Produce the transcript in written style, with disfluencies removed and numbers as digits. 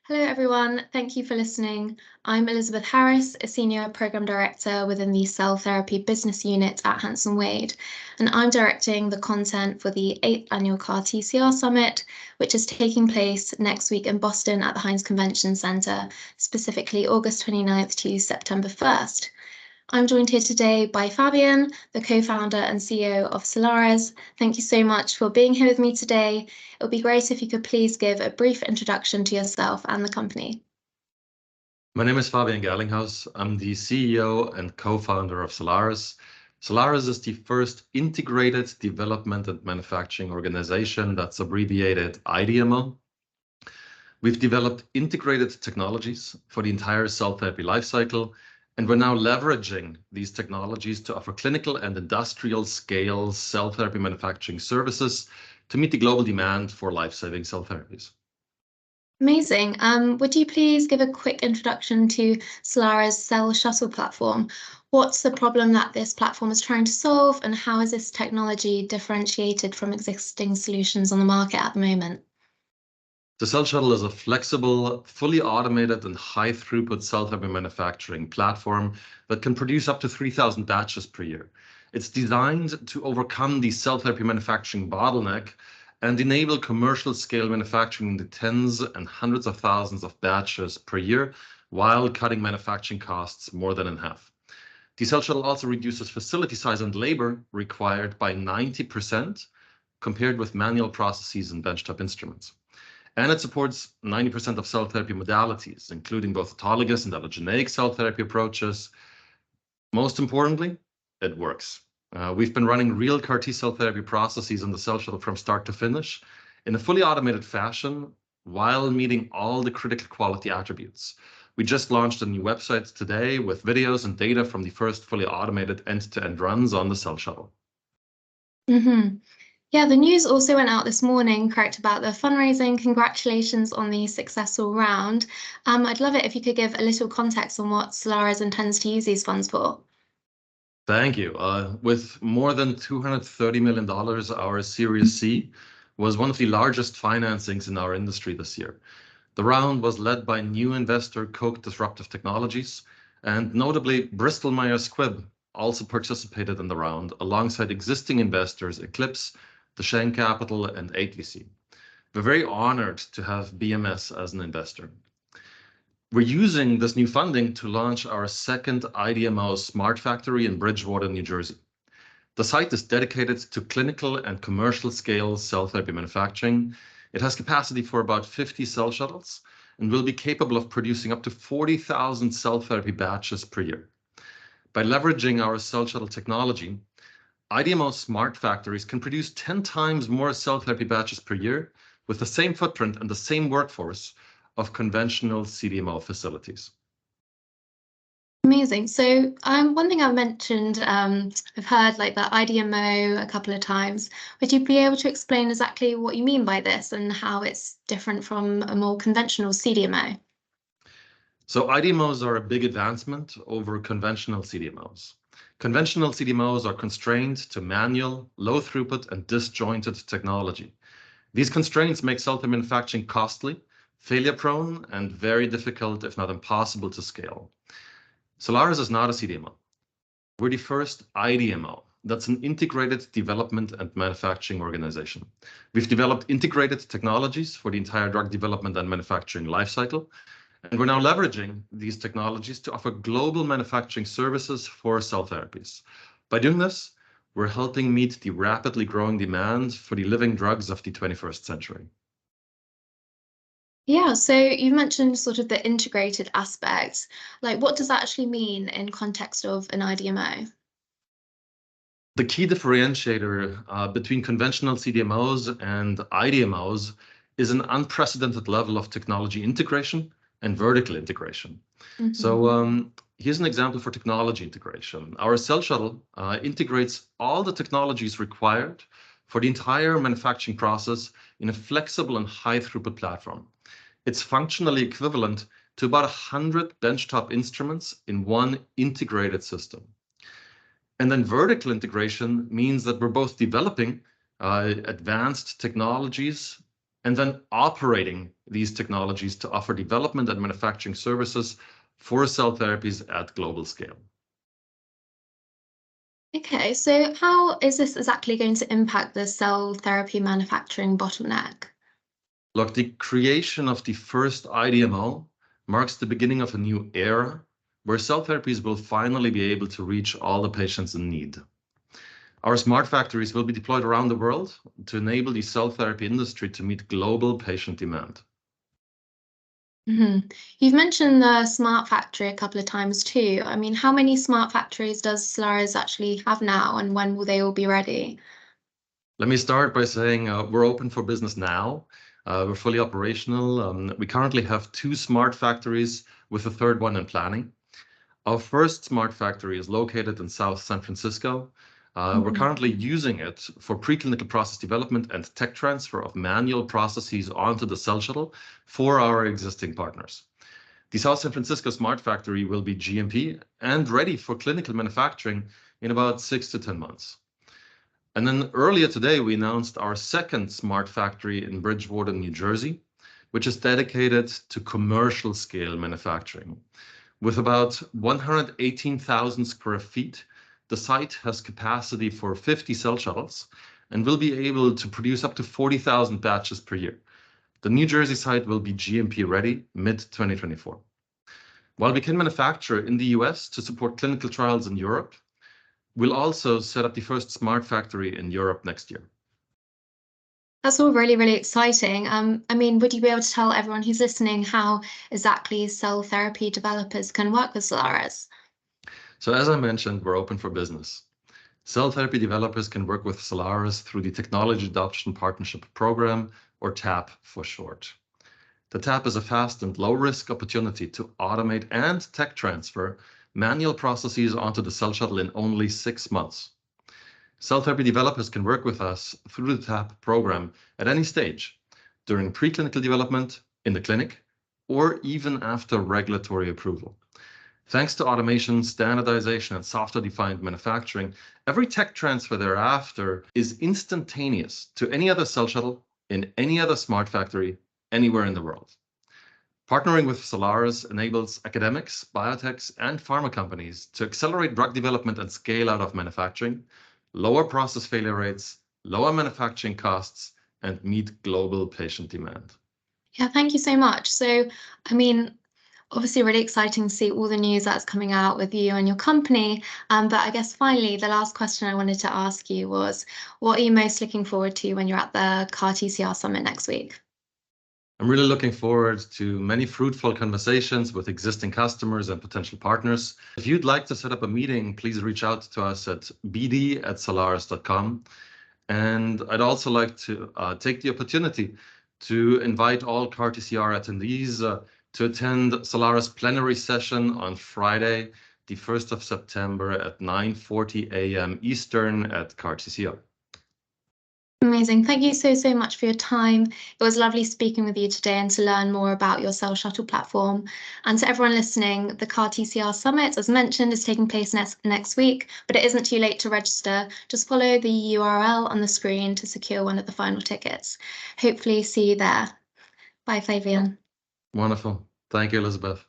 Hello, everyone. Thank you for listening. I'm Elizabeth Harris, a Senior Programme Director within the Cell Therapy Business Unit at Hanson Wade, and I'm directing the content for the 8th Annual CAR TCR Summit, which is taking place next week in Boston at the Heinz Convention Centre, specifically August 29th to September 1st. I'm joined here today by Fabian, the co-founder and CEO of Cellares. Thank you so much for being here with me today. It would be great if you could please give a brief introduction to yourself and the company. My name is Fabian Gerlinghaus. I'm the CEO and co-founder of Cellares. Cellares is the first integrated development and manufacturing organization that's abbreviated IDMO. We've developed integrated technologies for the entire cell therapy lifecycle, and we're now leveraging these technologies to offer clinical and industrial scale cell therapy manufacturing services to meet the global demand for life-saving cell therapies. Amazing. Would you please give a quick introduction to Cellares' Cell Shuttle platform? What's the problem that this platform is trying to solve, and how is this technology differentiated from existing solutions on the market at the moment? The Cell Shuttle is a flexible, fully automated and high throughput cell therapy manufacturing platform that can produce up to 3,000 batches per year. It's designed to overcome the cell therapy manufacturing bottleneck and enable commercial scale manufacturing in the tens and hundreds of thousands of batches per year while cutting manufacturing costs more than in half. The Cell Shuttle also reduces facility size and labor required by 90% compared with manual processes and benchtop instruments. And it supports 90% of cell therapy modalities, including both autologous and allogeneic cell therapy approaches. Most importantly, it works. We've been running real CAR T cell therapy processes on the Cell Shuttle from start to finish in a fully automated fashion while meeting all the critical quality attributes. We just launched a new website today with videos and data from the first fully automated end-to-end runs on the Cell Shuttle. Yeah, the news also went out this morning, correct, about the fundraising. Congratulations on the successful round. I'd love it if you could give a little context on what Cellares intends to use these funds for. Thank you. With more than $230 million, our Series C was one of the largest financings in our industry this year. The round was led by new investor Koch Disruptive Technologies, and notably Bristol Myers Squibb also participated in the round alongside existing investors Eclipse, Duchenne Capital, and ATC. We're very honored to have BMS as an investor. We're using this new funding to launch our second IDMO Smart Factory in Bridgewater, New Jersey. The site is dedicated to clinical and commercial scale cell therapy manufacturing. It has capacity for about 50 cell shuttles and will be capable of producing up to 40,000 cell therapy batches per year. By leveraging our cell shuttle technology, IDMO smart factories can produce 10 times more cell therapy batches per year with the same footprint and the same workforce of conventional CDMO facilities. Amazing. So one thing I mentioned, I've heard like the IDMO a couple of times. Would you be able to explain exactly what you mean by this and how it's different from a more conventional CDMO? So IDMOs are a big advancement over conventional CDMOs. Conventional CDMOs are constrained to manual, low throughput, and disjointed technology. These constraints make cell therapy manufacturing costly, failure prone, and very difficult, if not impossible, to scale. Cellares is not a CDMO. We're the first IDMO. That's an integrated development and manufacturing organization. We've developed integrated technologies for the entire drug development and manufacturing lifecycle. And we're now leveraging these technologies to offer global manufacturing services for cell therapies. By doing this, we're helping meet the rapidly growing demand for the living drugs of the 21st century. Yeah, so you mentioned sort of the integrated aspects. Like, what does that actually mean in context of an IDMO? The key differentiator between conventional CDMOs and IDMOs is an unprecedented level of technology integration and vertical integration. So here's an example for technology integration. Our Cell Shuttle integrates all the technologies required for the entire manufacturing process in a flexible and high throughput platform. It's functionally equivalent to about 100 benchtop instruments in one integrated system. And then vertical integration means that we're both developing advanced technologies and then operating these technologies to offer development and manufacturing services for cell therapies at global scale. Okay, so how is this exactly going to impact the cell therapy manufacturing bottleneck? Look, the creation of the first IDMO marks the beginning of a new era where cell therapies will finally be able to reach all the patients in need. Our smart factories will be deployed around the world to enable the cell therapy industry to meet global patient demand. You've mentioned the smart factory a couple of times too. I mean, how many smart factories does Cellares actually have now, and when will they all be ready? Let me start by saying we're open for business now. We're fully operational. We currently have 2 smart factories with a third one in planning. Our first smart factory is located in South San Francisco. We're currently using it for preclinical process development and tech transfer of manual processes onto the cell shuttle for our existing partners. The South San Francisco smart factory will be GMP and ready for clinical manufacturing in about 6 to 10 months. And then earlier today, we announced our second smart factory in Bridgewater, New Jersey, which is dedicated to commercial scale manufacturing. With about 118,000 square feet, the site has capacity for 50 cell shuttles and will be able to produce up to 40,000 batches per year. The New Jersey site will be GMP ready mid-2024. While we can manufacture in the US to support clinical trials in Europe, we'll also set up the first smart factory in Europe next year. That's all really, really exciting. I mean, would you be able to tell everyone who's listening how exactly cell therapy developers can work with Cellares? So as I mentioned, we're open for business. Cell therapy developers can work with Cellares through the Technology Adoption Partnership Program, or TAP for short. The TAP is a fast and low-risk opportunity to automate and tech transfer manual processes onto the cell shuttle in only 6 months. Cell therapy developers can work with us through the TAP program at any stage, during preclinical development, in the clinic, or even after regulatory approval. Thanks to automation, standardization, and software-defined manufacturing, every tech transfer thereafter is instantaneous to any other cell shuttle in any other smart factory anywhere in the world. Partnering with Cellares enables academics, biotechs, and pharma companies to accelerate drug development and scale out of manufacturing, lower process failure rates, lower manufacturing costs, and meet global patient demand. Yeah, thank you so much. So, I mean, obviously really exciting to see all the news that's coming out with you and your company. But I guess finally, the last question I wanted to ask you was, what are you most looking forward to when you're at the CAR TCR Summit next week? I'm really looking forward to many fruitful conversations with existing customers and potential partners. If you'd like to set up a meeting, please reach out to us at bd@cellares.com. And I'd also like to take the opportunity to invite all CAR TCR attendees to attend Cellares plenary session on Friday, the 1st of September at 9:40 a.m. Eastern at CAR TCR. Amazing. Thank you so, so much for your time. It was lovely speaking with you today and to learn more about your Cell Shuttle platform. And to everyone listening, the CAR TCR Summit, as mentioned, is taking place next week, but it isn't too late to register. Just follow the URL on the screen to secure one of the final tickets. Hopefully see you there. Bye, Fabian. Wonderful. Thank you, Elizabeth.